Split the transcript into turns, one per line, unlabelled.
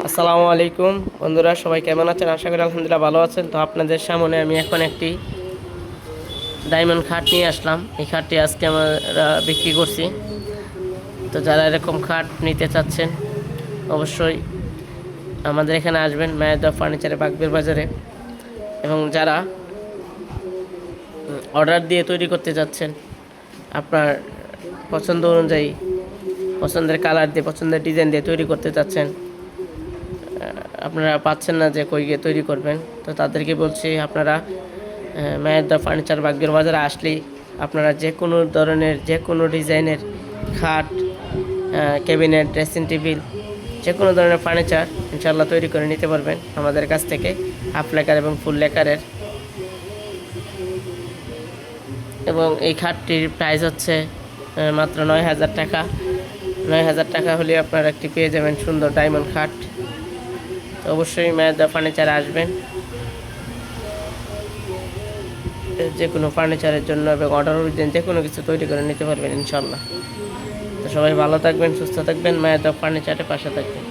আসসালামু আলাইকুম বন্ধুরা, সবাই কেমন আছেন? আশা করি আলহামদুলিল্লাহ ভালো আছেন। তো আপনাদের সামনে আমি এখন একটি ডায়মন্ড খাট নিয়ে আসলাম। এই খাটটি আজকে আমরা বিক্রি করছি। তো যারা এরকম খাট নিতে চাচ্ছেন অবশ্যই আমাদের এখানে আসবেন, মায়াদা ফার্নিচারে, বাগবের বাজারে। এবং যারা অর্ডার দিয়ে তৈরি করতে যাচ্ছেন, আপনার পছন্দ অনুযায়ী, পছন্দের কালার দিয়ে, পছন্দের ডিজাইন দিয়ে তৈরি করতে চাচ্ছেন, আপনারা পাচ্ছেন না যে কই গিয়ে তৈরি করবেন, তো তাদেরকে বলছি আপনারা মায়াদা ফার্নিচার বাগের বাজারে আসলেই আপনারা যে কোনো ধরনের, যে কোনো ডিজাইনের খাট, ক্যাবিনেট, ড্রেসিং টেবিল, যে কোনো ধরনের ফার্নিচার ইনশাআল্লাহ তৈরি করে নিতে পারবেন আমাদের কাছ থেকে, হাফ লেকার এবং ফুল লেকারের। এবং এই খাটটির প্রাইস হচ্ছে মাত্র 9,000 টাকা। 9,000 টাকা হলে আপনারা একটি পেয়ে যাবেন সুন্দর ডায়মন্ড খাট। তো অবশ্যই মায়াদা ফার্নিচারে আসবেন যে কোনো ফার্নিচারের জন্য, এবং অর্ডার অনুযায়ী যে কোনো কিছু তৈরি করে নিতে পারবেন ইনশাল্লাহ। তো সবাই ভালো থাকবেন, সুস্থ থাকবেন, মায়াদা ফার্নিচারের পাশে থাকবেন।